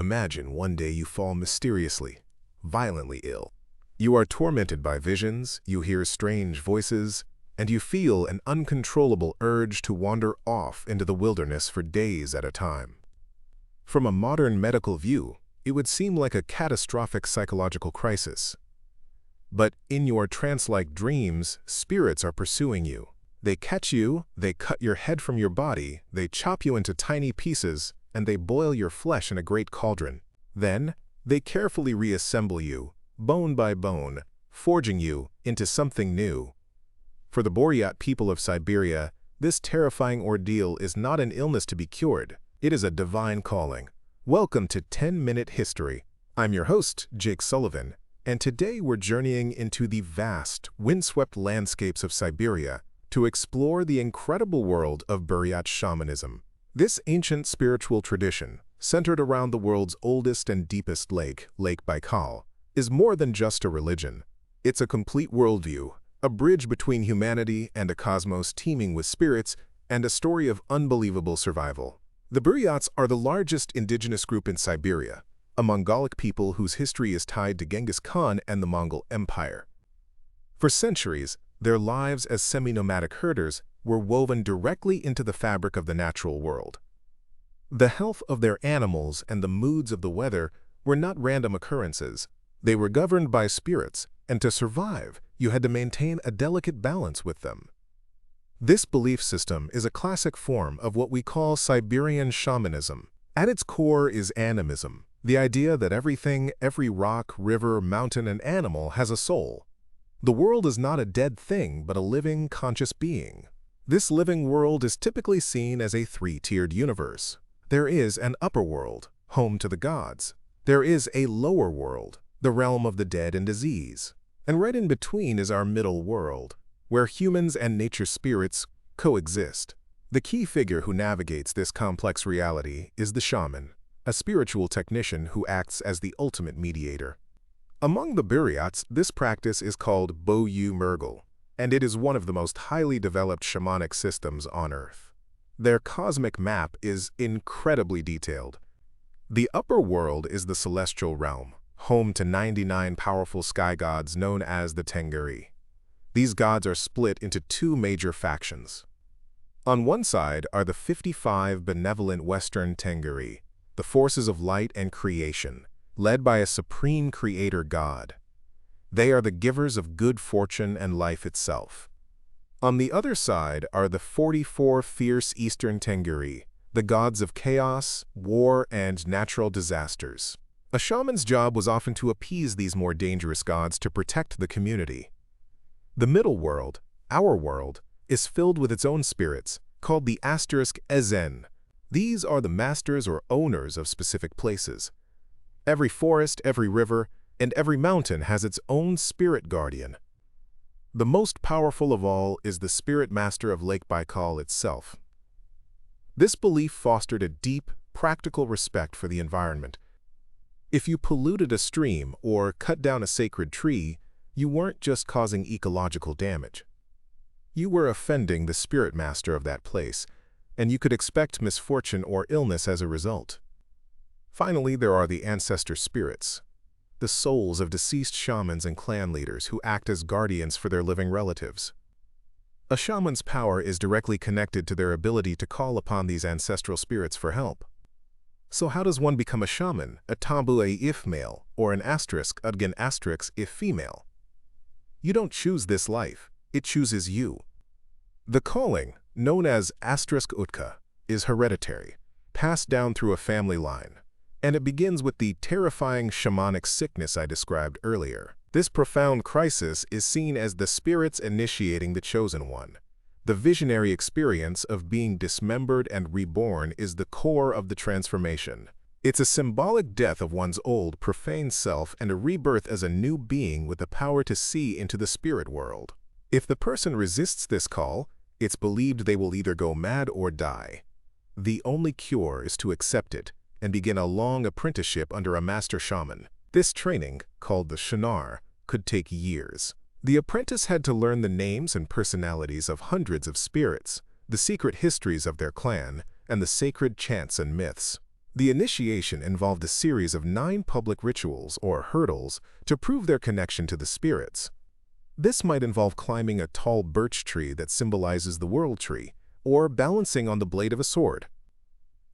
Imagine one day you fall mysteriously, violently ill. You are tormented by visions, you hear strange voices, and you feel an uncontrollable urge to wander off into the wilderness for days at a time. From a modern medical view, it would seem like a catastrophic psychological crisis. But in your trance-like dreams, spirits are pursuing you. They catch you, they cut your head from your body, they chop you into tiny pieces, and they boil your flesh in a great cauldron. Then, they carefully reassemble you, bone by bone, forging you into something new. For the Buryat people of Siberia, this terrifying ordeal is not an illness to be cured. It is a divine calling. Welcome to 10-Minute History. I'm your host, Jake Sullivan, and today we're journeying into the vast, windswept landscapes of Siberia to explore the incredible world of Buryat shamanism. This ancient spiritual tradition, centered around the world's oldest and deepest lake, Lake Baikal, is more than just a religion. It's a complete worldview, a bridge between humanity and a cosmos teeming with spirits, and a story of unbelievable survival. The Buryats are the largest indigenous group in Siberia, a Mongolic people whose history is tied to Genghis Khan and the Mongol Empire. For centuries, their lives as semi-nomadic herders were woven directly into the fabric of the natural world. The health of their animals and the moods of the weather were not random occurrences. They were governed by spirits, and to survive, you had to maintain a delicate balance with them. This belief system is a classic form of what we call Siberian shamanism. At its core is animism, the idea that everything, every rock, river, mountain, and animal has a soul. The world is not a dead thing, but a living, conscious being. This living world is typically seen as a three-tiered universe. There is an upper world, home to the gods. There is a lower world, the realm of the dead and disease. And right in between is our middle world, where humans and nature spirits coexist. The key figure who navigates this complex reality is the shaman, a spiritual technician who acts as the ultimate mediator. Among the Buryats, this practice is called Boo Murgel, and it is one of the most highly developed shamanic systems on Earth. Their cosmic map is incredibly detailed. The upper world is the celestial realm, home to 99 powerful sky gods known as the Tengeri. These gods are split into two major factions. On one side are the 55 benevolent Western Tengeri, the forces of light and creation, led by a supreme creator god. They are the givers of good fortune and life itself. On the other side are the 44 fierce Eastern Tengeri, the gods of chaos, war, and natural disasters. A shaman's job was often to appease these more dangerous gods to protect the community. The middle world, our world, is filled with its own spirits, called the *Ezen. These are the masters or owners of specific places. Every forest, every river, and every mountain has its own spirit guardian. The most powerful of all is the spirit master of Lake Baikal itself. This belief fostered a deep, practical respect for the environment. If you polluted a stream or cut down a sacred tree, you weren't just causing ecological damage. You were offending the spirit master of that place, and you could expect misfortune or illness as a result. Finally, there are the ancestor spirits, the souls of deceased shamans and clan leaders who act as guardians for their living relatives. A shaman's power is directly connected to their ability to call upon these ancestral spirits for help. So how does one become a shaman, a tabu if male, or an again if female? You don't choose this life, it chooses you. The calling, known as utka, is hereditary, passed down through a family line, and it begins with the terrifying shamanic sickness I described earlier. This profound crisis is seen as the spirits initiating the chosen one. The visionary experience of being dismembered and reborn is the core of the transformation. It's a symbolic death of one's old, profane self and a rebirth as a new being with the power to see into the spirit world. If the person resists this call, it's believed they will either go mad or die. The only cure is to accept it and begin a long apprenticeship under a master shaman. This training, called the shanar, could take years. The apprentice had to learn the names and personalities of hundreds of spirits, the secret histories of their clan, and the sacred chants and myths. The initiation involved a series of 9 public rituals or hurdles to prove their connection to the spirits. This might involve climbing a tall birch tree that symbolizes the world tree, or balancing on the blade of a sword.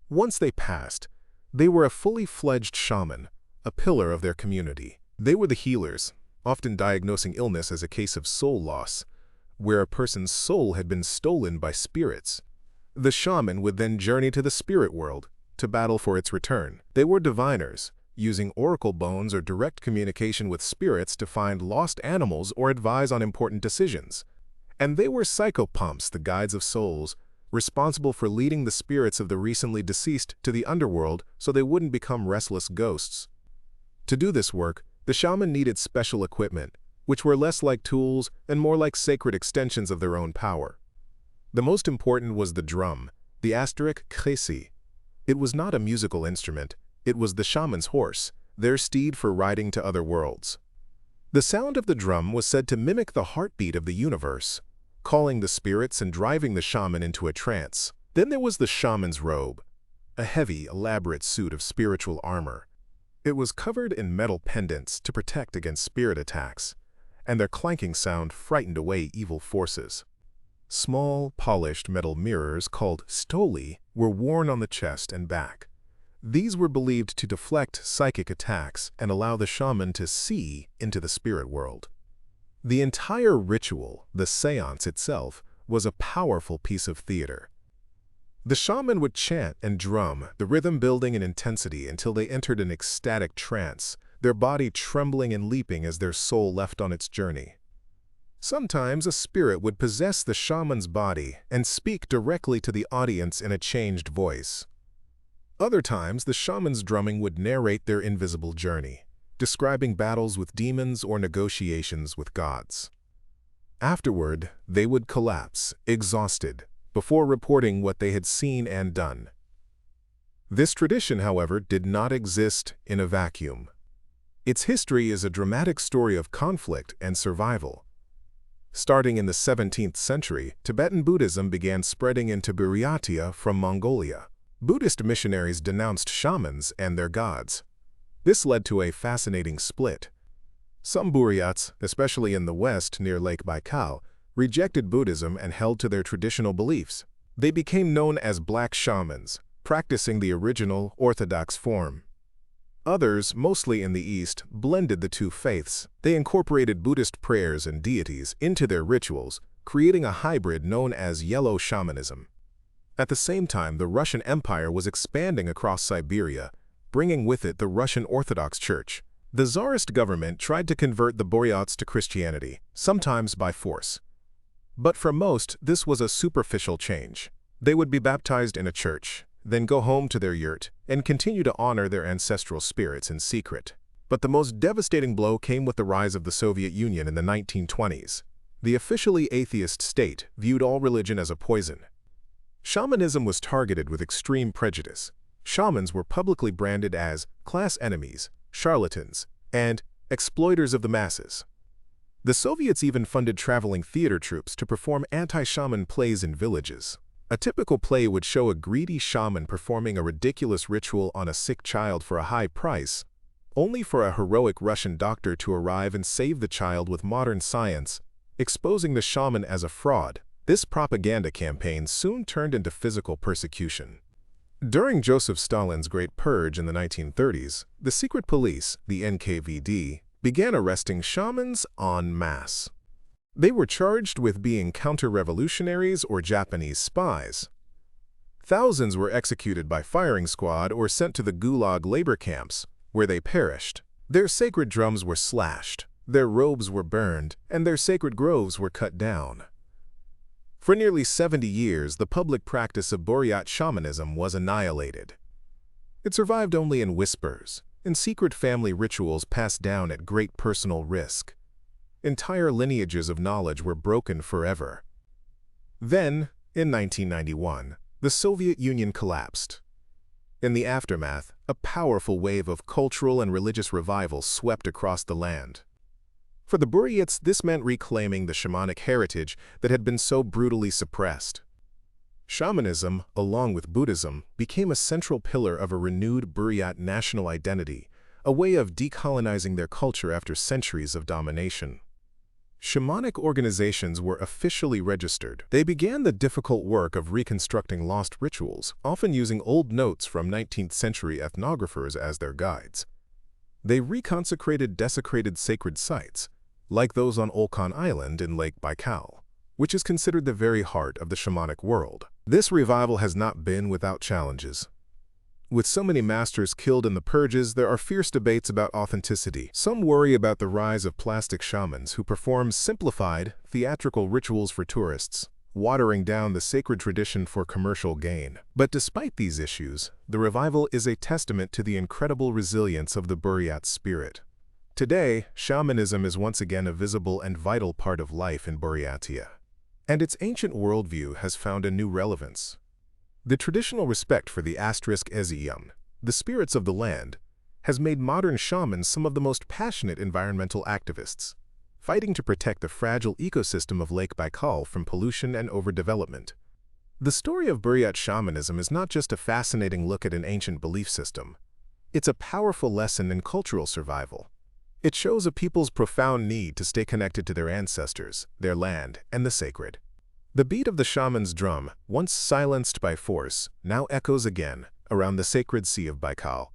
Once they passed, they were a fully fledged shaman, a pillar of their community. They were the healers, often diagnosing illness as a case of soul loss, where a person's soul had been stolen by spirits. The shaman would then journey to the spirit world to battle for its return. They were diviners, using oracle bones or direct communication with spirits to find lost animals or advise on important decisions. And they were psychopomps, the guides of souls, responsible for leading the spirits of the recently deceased to the underworld so they wouldn't become restless ghosts. To do this work, the shaman needed special equipment, which were less like tools and more like sacred extensions of their own power. The most important was the drum, the kresi. It was not a musical instrument, it was the shaman's horse, their steed for riding to other worlds. The sound of the drum was said to mimic the heartbeat of the universe, calling the spirits and driving the shaman into a trance. Then there was the shaman's robe, a heavy, elaborate suit of spiritual armor. It was covered in metal pendants to protect against spirit attacks, and their clanking sound frightened away evil forces. Small, polished metal mirrors called stoli were worn on the chest and back. These were believed to deflect psychic attacks and allow the shaman to see into the spirit world. The entire ritual, the seance itself, was a powerful piece of theater. The shaman would chant and drum, the rhythm building in intensity until they entered an ecstatic trance, their body trembling and leaping as their soul left on its journey. Sometimes a spirit would possess the shaman's body and speak directly to the audience in a changed voice. Other times, the shaman's drumming would narrate their invisible journey, describing battles with demons or negotiations with gods. Afterward, they would collapse, exhausted, before reporting what they had seen and done. This tradition, however, did not exist in a vacuum. Its history is a dramatic story of conflict and survival. Starting in the 17th century, Tibetan Buddhism began spreading into Buryatia from Mongolia. Buddhist missionaries denounced shamans and their gods. This led to a fascinating split. Some Buryats, especially in the west near Lake Baikal, rejected Buddhism and held to their traditional beliefs. They became known as black shamans, practicing the original orthodox form. Others, mostly in the east, blended the two faiths. They incorporated Buddhist prayers and deities into their rituals, creating a hybrid known as yellow shamanism. At the same time, the Russian Empire was expanding across Siberia, bringing with it the Russian Orthodox Church. The Tsarist government tried to convert the Buryats to Christianity, sometimes by force. But for most, this was a superficial change. They would be baptized in a church, then go home to their yurt and continue to honor their ancestral spirits in secret. But the most devastating blow came with the rise of the Soviet Union in the 1920s. The officially atheist state viewed all religion as a poison. Shamanism was targeted with extreme prejudice. Shamans were publicly branded as class enemies, charlatans, and exploiters of the masses. The Soviets even funded traveling theater troupes to perform anti-shaman plays in villages. A typical play would show a greedy shaman performing a ridiculous ritual on a sick child for a high price, only for a heroic Russian doctor to arrive and save the child with modern science, exposing the shaman as a fraud. This propaganda campaign soon turned into physical persecution. During Joseph Stalin's Great Purge in the 1930s, the secret police, the NKVD, began arresting shamans en masse. They were charged with being counter-revolutionaries or Japanese spies. Thousands were executed by firing squad or sent to the Gulag labor camps, where they perished. Their sacred drums were slashed, their robes were burned, and their sacred groves were cut down. For nearly 70 years, the public practice of Buryat shamanism was annihilated. It survived only in whispers, in secret family rituals passed down at great personal risk. Entire lineages of knowledge were broken forever. Then, in 1991, the Soviet Union collapsed. In the aftermath, a powerful wave of cultural and religious revival swept across the land. For the Buryats, this meant reclaiming the shamanic heritage that had been so brutally suppressed. Shamanism, along with Buddhism, became a central pillar of a renewed Buryat national identity, a way of decolonizing their culture after centuries of domination. Shamanic organizations were officially registered. They began the difficult work of reconstructing lost rituals, often using old notes from 19th-century ethnographers as their guides. They reconsecrated desecrated sacred sites, like those on Olkhon Island in Lake Baikal, which is considered the very heart of the shamanic world. This revival has not been without challenges. With so many masters killed in the purges, there are fierce debates about authenticity. Some worry about the rise of plastic shamans who perform simplified, theatrical rituals for tourists, watering down the sacred tradition for commercial gain. But despite these issues, the revival is a testament to the incredible resilience of the Buryat spirit. Today, shamanism is once again a visible and vital part of life in Buryatia, and its ancient worldview has found a new relevance. The traditional respect for the *eziyam, the spirits of the land, has made modern shamans some of the most passionate environmental activists, fighting to protect the fragile ecosystem of Lake Baikal from pollution and overdevelopment. The story of Buryat shamanism is not just a fascinating look at an ancient belief system. It's a powerful lesson in cultural survival. It shows a people's profound need to stay connected to their ancestors, their land, and the sacred. The beat of the shaman's drum, once silenced by force, now echoes again around the sacred sea of Baikal.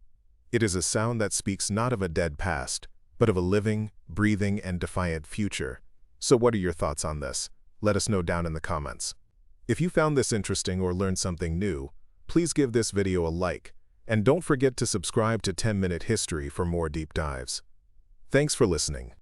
It is a sound that speaks not of a dead past, but of a living, breathing, and defiant future. So what are your thoughts on this? Let us know down in the comments. If you found this interesting or learned something new, please give this video a like, and don't forget to subscribe to 10-Minute History for more deep dives. Thanks for listening.